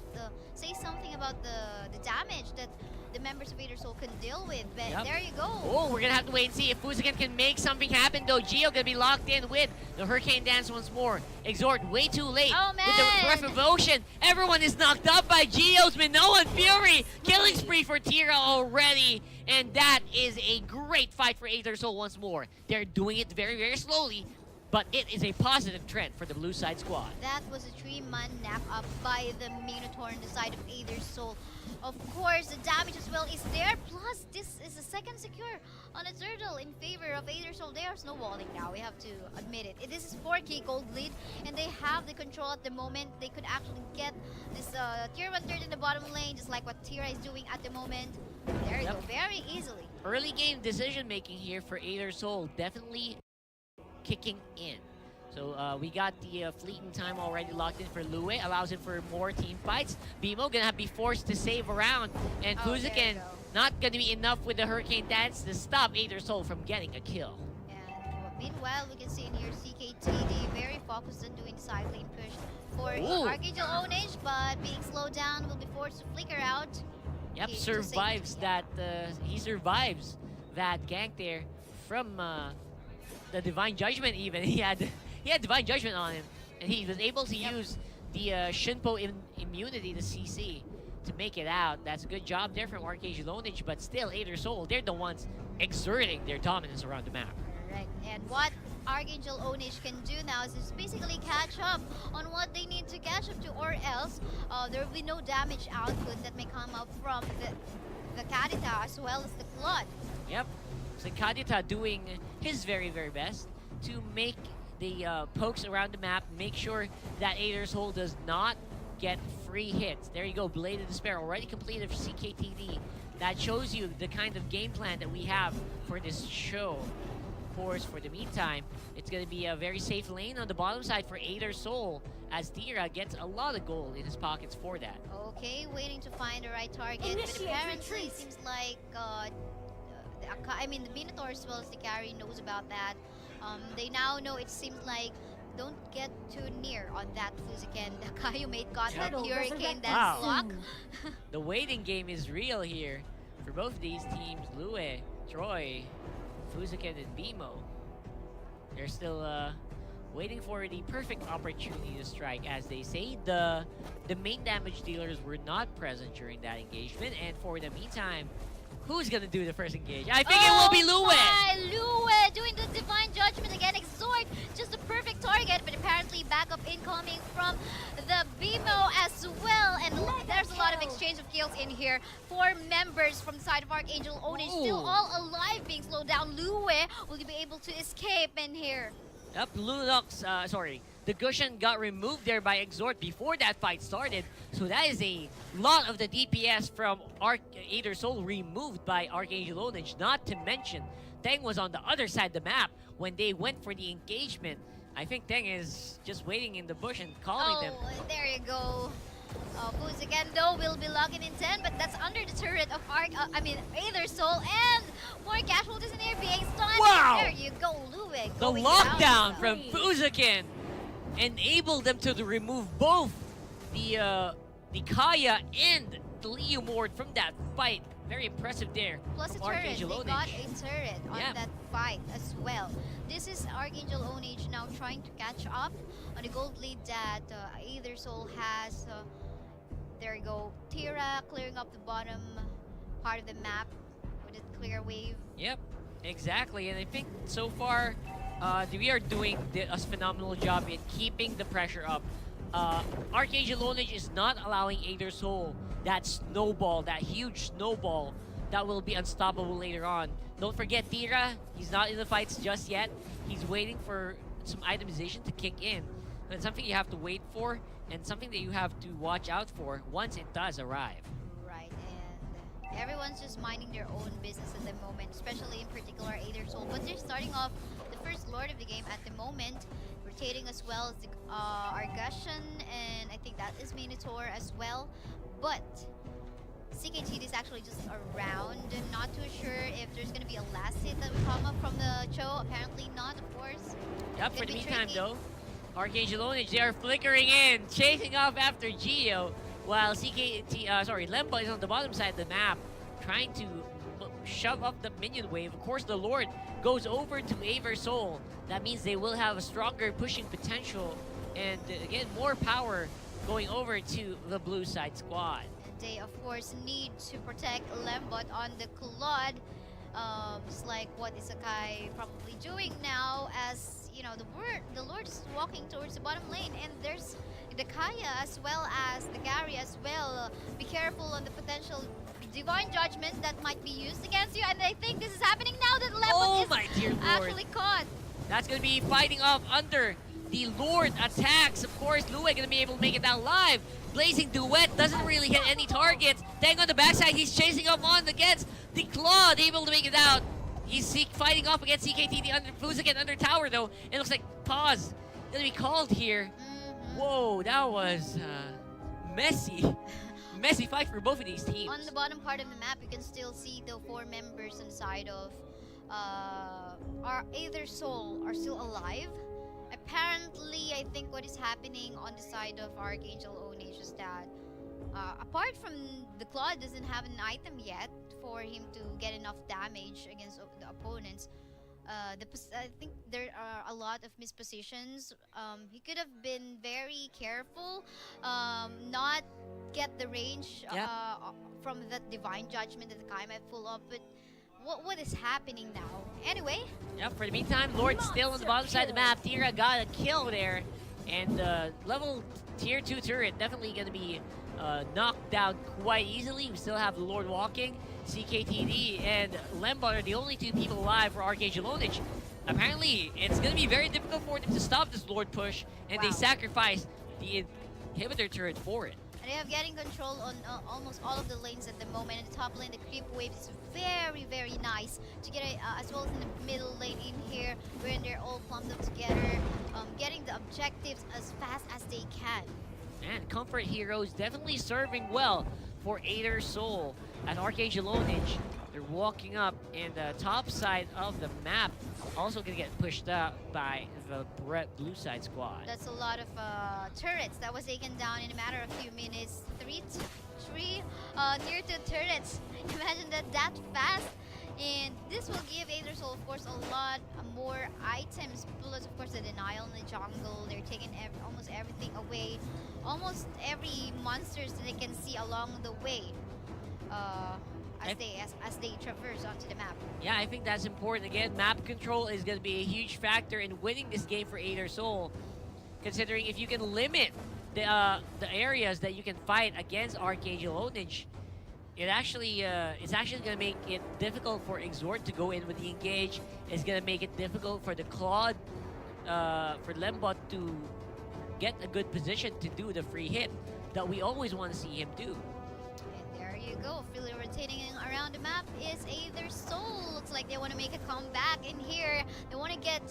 say something about the damage that the members of Aether Soul can deal with. But Yep. there you go. Oh, we're gonna have to wait and see if Fuziken can make something happen though. Geo gonna be locked in with the Hurricane Dance once more. Exhort way too late Oh, with the man. Breath of Ocean. Everyone is knocked up by Geo's Minoan Fury. Killing spree for Tira already. And that is a great fight for Aether Soul once more. They're doing it very, very slowly, but it is a positive trend for the blue side squad. That was a 3-man nap up by the Minotaur on the side of Aether Soul. Of course, the damage as well is there. Plus, this is a second secure on a turtle in favor of Aether Soul. They are snowballing now. We have to admit it. This is 4K gold lead, and they have the control at the moment. They could actually get this tier 1 third in the bottom lane, just like what Tira is doing at the moment. There you Yep. go, very easily. Early game decision making here for Aether Soul definitely kicking in. So we got the fleeting time already locked in for Lue, allows it for more team fights. BMO gonna be forced to save around, and Oh, there you Fuziken go. not gonna be enough with the Hurricane Dance to stop Aether Soul from getting a kill. And meanwhile, we can see in here CKTD very focused on doing the side lane push for Ooh. Archangel Ownage, but being slowed down will be forced to flicker out. Yep, Okay, to survives safety, that. He survives that gank there from the Divine Judgment. Even he had Divine Judgment on him, and he was able to use the Shinpo immunity, the CC, to make it out. That's a good job there from Archangel Ownage, but still, Aether Soul, they're the ones exerting their dominance around the map. Correct. And what Archangel Ownage can do now is just basically catch up on what they need to catch up to, or else there will be no damage output that may come up from the Kadita as well as the Flood. Yep. So Kadita doing his very, very best to make the pokes around the map, make sure that Aether Soul does not get free hits. There you go, Blade of Despair already completed for CKTD. That shows you the kind of game plan that we have for this show. Of course, for the meantime, it's going to be a very safe lane on the bottom side for Aether Soul, as Tira gets a lot of gold in his pockets for that. Okay, waiting to find the right target, but Initiate apparently retreat. seems like the Minotaur as well as the carry knows about that. They now know, it seems like, don't get too near on that Fuziken. The Kayumate got that Turtle Hurricane resurrect Dance Wow. lock. The waiting game is real here for both of these teams. Lue, Troy, Fuziken, and Bimo. They're still waiting for the perfect opportunity to strike. As they say, the main damage dealers were not present during that engagement, and for the meantime, who's gonna do the first engage? I think it will be Lue! My, Lue doing the Divine Judgment again. Exhort, just a perfect target, but apparently backup incoming from the BMO as well. And there's a lot of exchange of kills in here. 4 members from the side of Archangel Ownage still Ooh. all alive, being slowed down. Lue, will you be able to escape in here? Yep, Lunox, the Gushan got removed there by Exhort before that fight started. So that is a lot of the DPS from Aether Soul removed by Archangel Ownage. Not to mention, Teng was on the other side of the map when they went for the engagement. I think Teng is just waiting in the bush and calling them. There you go. Fuziken though will be locking in 10, but that's under the turret of Aether Soul, and more casualties in here being stunned. Wow! There you go, Lue. The going lockdown down. from Fuziken enabled them to remove both the Kaya and the Leomord from that fight. Very impressive there Plus a from turret. Archangel They Ownage. got a turret on Yeah. that fight as well. This is Archangel Ownage now trying to catch up on the gold lead that Aether Soul has. There you go. Tira clearing up the bottom part of the map with a clear wave. Yep, exactly. And I think so far, we are doing a phenomenal job in keeping the pressure up. Archangel Ownage is not allowing Aether Soul that snowball, that huge snowball that will be unstoppable later on. Don't forget Tira, he's not in the fights just yet. He's waiting for some itemization to kick in. And something you have to wait for and something that you have to watch out for once it does arrive. Right, and everyone's just minding their own business at the moment, especially in particular Aether Soul. But they're starting off the first Lord of the game at the moment, rotating as well as the Argushan, and I think that is Minotaur as well. But CKT is actually just around. I'm not too sure if there's gonna be a last hit that will come up from the Chou. Apparently not, of course. Yep, for Could the be meantime tricky. though, Archangel Ownage, they are flickering in, chasing off after Geo, while Lemba is on the bottom side of the map, trying to shove up the minion wave. Of course, the Lord goes over to Aether Soul. That means they will have a stronger pushing potential, and again, more power going over to the blue side squad. They of course need to protect Lembot on the Claude, just like what Isakai probably doing now, as you know the Lord is walking towards the bottom lane, and there's the Kaya as well as the Gary as well. Be careful on the potential divine judgment that might be used against you, and I think this is happening now that Lembot Oh is my dear Lord. actually caught. That's going to be fighting off under the Lord attacks. Of course, Lue going to be able to make it down live. Blazing Duet doesn't really hit any targets. Dang, on the backside, he's chasing up on against the Claude, able to make it out. He's fighting off against CKT, the Fuzaken under tower though. It looks like pause going to be called here. Whoa, that was messy. Messy fight for both of these teams. On the bottom part of the map, you can still see the 4 members inside of our Aether Soul are still alive. Apparently, I think what is happening on the side of Archangel Ownage is that apart from the Claude doesn't have an item yet for him to get enough damage against the opponents. I think there are a lot of mispositions. He could have been very careful, not get the range from that divine judgment that the Kai might pull up. But what is happening now? Anyway. Yep, for the meantime, Lord's still on the bottom side of the map. Tira got a kill there. And level tier 2 turret definitely going to be knocked down quite easily. We still have the Lord walking. CKTD and Lembot are the only 2 people alive for Archangel Ownage. Apparently, it's going to be very difficult for them to stop this Lord push. And they sacrifice the inhibitor turret for it. And they have getting control on almost all of the lanes at the moment. In the top lane, the creep wave is very, very nice to get it, as well as in the middle lane in here, where they're all clumped up together, getting the objectives as fast as they can. And Comfort Heroes definitely serving well for Aether Soul. And Archangel Ownage, they're walking up, and the top side of the map also gonna get pushed out by the blue side squad. That's a lot of turrets that was taken down in a matter of few minutes. Three near to turrets. Imagine that fast. And this will give Aether Soul, of course, a lot more items. Plus, of course, the denial in the jungle. They're taking almost everything away. Almost every monsters that they can see along the way. As they traverse onto the map. Yeah, I think that's important. Again, map control is going to be a huge factor in winning this game for Aether Soul. Considering if you can limit the areas that you can fight against Archangel Ownage, it's actually going to make it difficult for Exhort to go in with the engage. It's going to make it difficult for the Claude, for Lembot to get a good position to do the free hit that we always want to see him do. You go. Freely rotating around the map is Aether Soul. Looks like they want to make a comeback in here. They want to get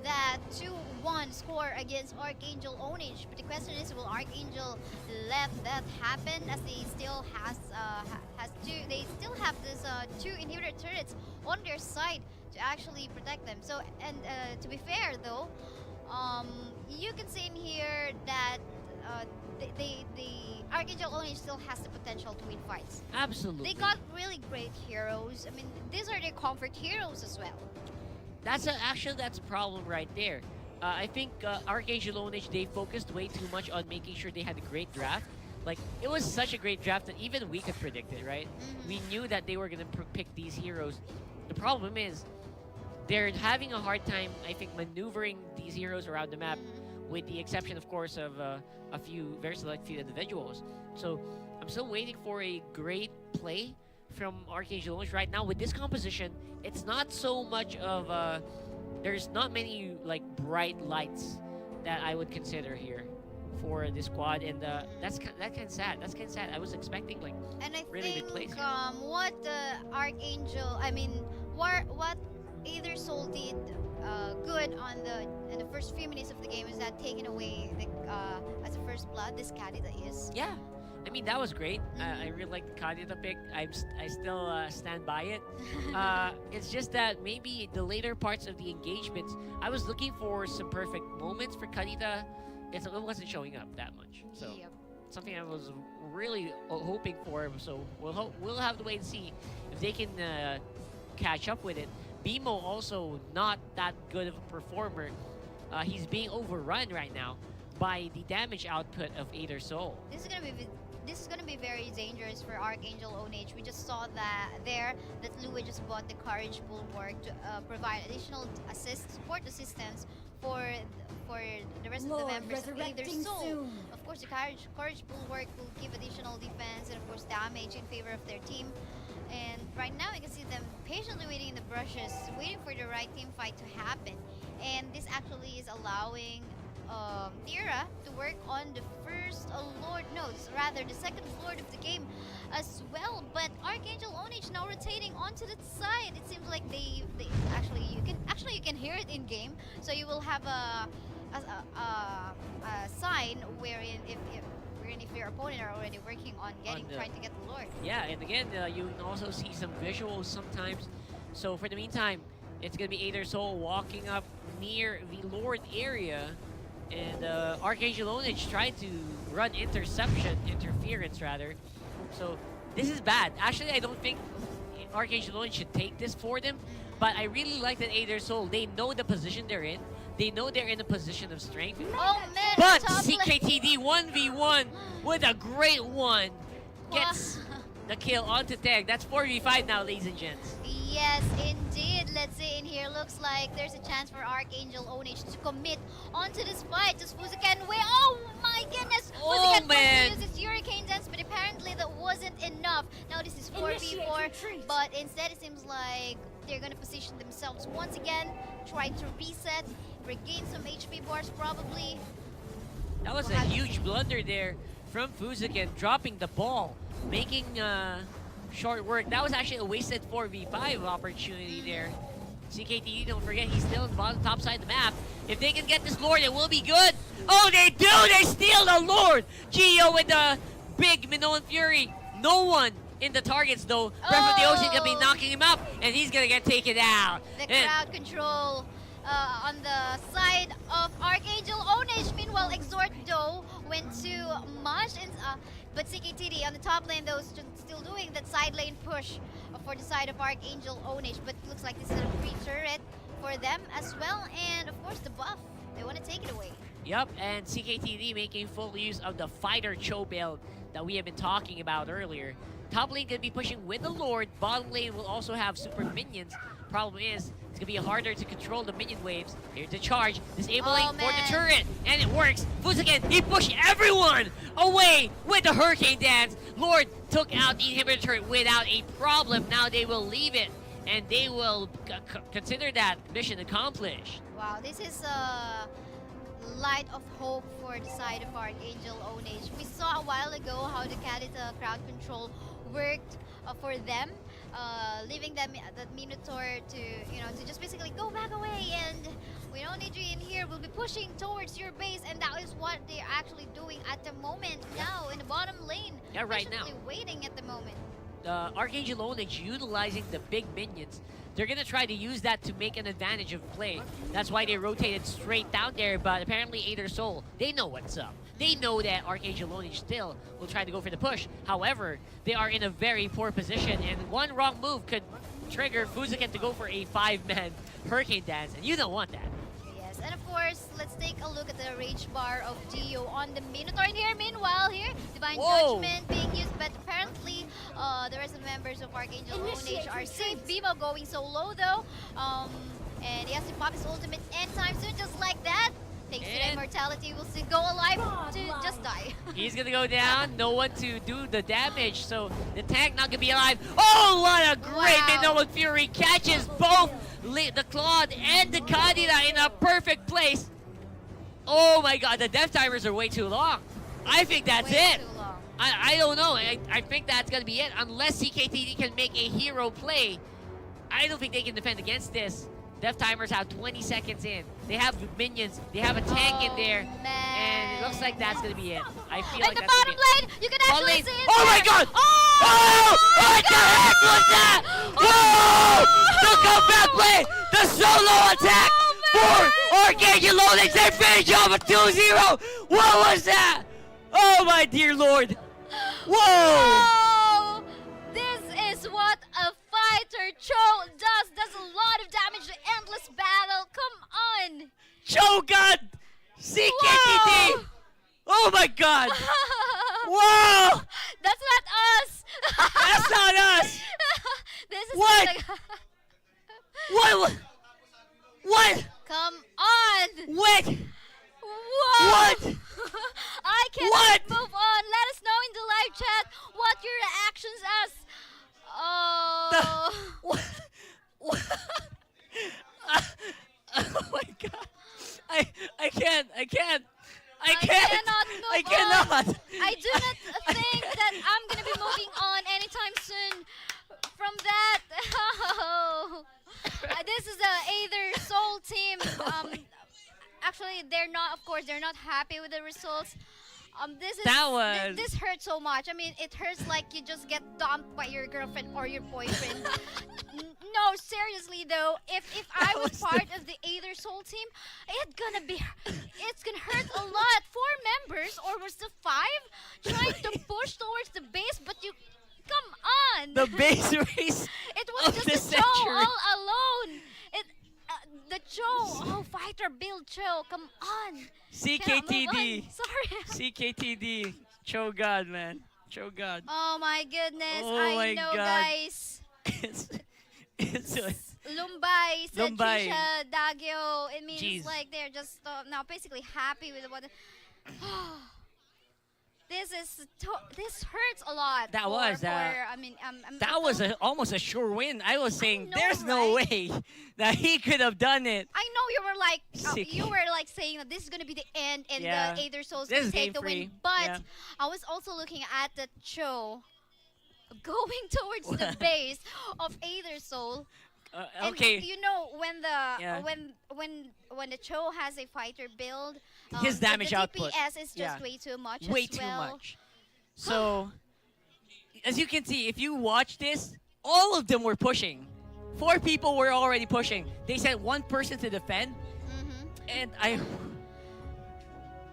that 2-1 score against Archangel Ownage. But the question is, will Archangel let that happen, as they still they still have this 2 inhibitor turrets on their side to actually protect them. So, and to be fair though, you can say in here that the Archangel Ownage still has the potential to win fights. Absolutely. They got really great heroes. I mean, these are their comfort heroes as well. That's a problem right there. I think Archangel Ownage, they focused way too much on making sure they had a great draft. Like, it was such a great draft that even we could predict it, right? We knew that they were going to pick these heroes. The problem is, they're having a hard time, I think, maneuvering these heroes around the map, with the exception, of course, of a very select few individuals. So I'm still waiting for a great play from Archangel Ownage right now. With this composition, it's not so much of there's not many like bright lights that I would consider here for this squad, and that's kind of sad. That's kind of sad. I was expecting like And I really think good plays. what Archangel, I mean, what Aether Soul did good on in the first few minutes of the game is that taking away the as a first blood this Kadita is. Yeah, I mean that was great. I Mhm. really like the Kadita pick. I still stand by it. It's just that maybe the later parts of the engagements, I was looking for some perfect moments for Kadita. It wasn't showing up that much. So Yep. something I was really hoping for. So we'll have to wait and see if they can catch up with it. Bimo also not that good of a performer. He's being overrun right now by the damage output of Aether Soul. This is gonna be very dangerous for Archangel Ownage. We just saw that Lua just bought the Courage Bulwark to provide additional support assistance for the rest of the members of Aether Soul. Of course, the Courage Bulwark will give additional defense and of course damage in favor of their team. And right now you can see them patiently waiting in the brushes, waiting for the right team fight to happen. And this actually is allowing Tira to work on the first Lord, no, rather the second Lord of the game as well. But Archangel Ownage now rotating onto the side. It seems like they you can hear it in game. So you will have a sign wherein if your opponent are already working on trying to get the Lord. Yeah, and again, you can also see some visuals sometimes. So for the meantime, it's going to be Aether Soul walking up near the Lord area. And Archangel Ownage tried to run interference rather. So this is bad. Actually, I don't think Archangel Ownage should take this for them. But I really like that Aether Soul, they know the position they're in. They know they're in a position of strength. Oh man! But top lane. CKTD 1v1 with a great one gets the kill onto Tag. That's 4v5 now, ladies and gents. Yes, indeed. Let's see in here. Looks like there's a chance for Archangel Ownage to commit onto this fight. Just Fuziken way. Oh my goodness! Oh, Fuziken man. uses Hurricane Dance, but apparently that wasn't enough. Now this is 4v4, but instead it seems like they're gonna position themselves once again, try to reset, regain some HP bars probably. That was a huge blunder there from Fuziken, dropping the ball, making short work. That was actually a wasted 4v5 opportunity there. CKTD, don't forget, he's still on the bottom top side of the map. If they can get this Lord, it will be good. Oh, they do! They steal the Lord! Gio with the big Minoan Fury. No one in the targets, though. Breath of the Ocean gonna be knocking him up, and he's gonna get taken out. The crowd control on the side of Archangel Ownage. Meanwhile, Exhort though went to Mosh, but CKTD on the top lane though still doing that side lane push for the side of Archangel Ownage. But it looks like this is a free turret for them as well, and of course the buff. They want to take it away. Yep, and CKTD making full use of the fighter Chou build that we have been talking about earlier. Top lane gonna be pushing with the Lord. Bottom lane will also have super minions. Problem is, it's gonna be harder to control the minion waves. Here's the charge, disabling for the turret, and it works. Fuziken, he pushed everyone away with the Hurricane Dance. Lord took out the inhibitor turret without a problem. Now they will leave it, and they will consider that mission accomplished. Wow, this is light of hope for the side of Archangel Ownage. We saw a while ago how the Kadita crowd control worked for them, leaving them that Minotaur to just basically go back away, and we don't need you in here. We'll be pushing towards your base, and that is what they're actually doing at the moment now in the bottom lane. Yeah, right now. Waiting at the moment. Archangel Ownage utilizing the big minions. They're gonna try to use that to make an advantage of play. That's why they rotated straight down there, but apparently Aether Soul, they know what's up. They know that Archangel Ownage still will try to go for the push. However, they are in a very poor position, and one wrong move could trigger Fuziken to go for a 5-man Hurricane Dance, and you don't want that. Yes, and of course, let's take a look at the rage bar of Gio on the Minotaur here. Meanwhile, here, Divine Judgment being used, but apparently the rest of the members of Archangel Ownage are safe. Bimo going so low though, and he has to pop his ultimate anytime soon, just like that. Thanks to the immortality, will still go alive to just die. He's gonna go down, no one to do the damage, so the tank not gonna be alive. Oh, what a great Minoan Fury catches both the Claude and the Kadita in a perfect place. Oh my god, the death timers are way too long. I think that's Way it. too long. I don't know. I think that's gonna be it. Unless CKTD can make a hero play, I don't think they can defend against this. Death timers have 20 seconds in. They have minions. They have a tank in there. Man. And it looks like that's gonna be it. I feel And like the that's bottom gonna be it. lane, you can Bottom actually lane. see it Oh my there. god! Oh! Oh! What the heck was that? Whoa! The comeback play! The solo attack for Archangel Ownage! They finish off a 2-0! What was that? Oh my dear lord! Whoa! Oh, this is what a fighter Chou does a lot of damage to endless battle. Come on. Chou got CKTD! Whoa. Oh my god! Whoa! That's not us. That's not us! This is What? not the- What? What? Come on. What? Whoa. What? I cannot What? move on. Let us know in the live chat what your reactions as. Oh. What? What? Oh my god! I can't! I can't! I can't! cannot move I on. cannot! I do not think that I'm gonna be moving on anytime soon from that. Oh. This is the Aether Soul team. Actually, they're not. Of course, they're not happy with the results. This is That was- this hurts so much. I mean, it hurts like you just get dumped by your girlfriend or your boyfriend. No, seriously though, if I was was part of the Aether Soul team, it's gonna hurt a lot. 4 members, or was the 5, trying to push towards the base, but you, come on. The base race It was of just the the Chou century. all alone. The Chou, fighter build Chou, come on. Cannot move CKTD. on. Sorry. CKTD. Chou God, man. Chou God. Oh my goodness, Oh I my know, God. guys. It's Lumbay, said Lumbay. Trisha, Dagyo. It means Jeez. like they're just now basically happy with what. This hurts a lot. That for, was, for, I mean, that was almost a sure win. I was saying know, there's no right? way that he could have done it. I know you were like Sick. you were like saying that this is gonna be the end and Yeah. the Aether Souls This gonna is take the game win. free. But Yeah. I was also looking at the Chou going towards the base of Aether Soul. And Okay. you know when the Yeah. when the Chou has a fighter build, His damage the output. DPS is just Yeah. way too much. Way as too well. much. So, as you can see, if you watch this, all of them were pushing. 4 people were already pushing. They sent 1 person to defend, and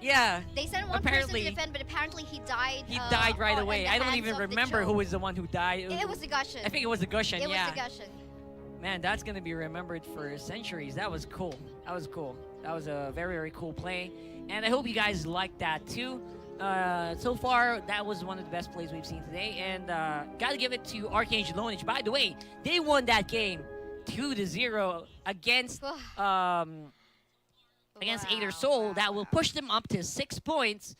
yeah, They sent one Apparently- person to defend, but apparently he died. he died right at away. the I don't hands even of the remember Chou. who was the one who died. It was the Gushin. I think it was the Gushin, It yeah. was the Gushin. Man, that's gonna be remembered for centuries. That was cool. That was cool. That was a very, very cool play. And I hope you guys liked that too. So far, that was one of the best plays we've seen today. And gotta give it to Archangel Ownage. By the way, they won that game 2-0 against against Aether Soul. That will push them up to 6 points.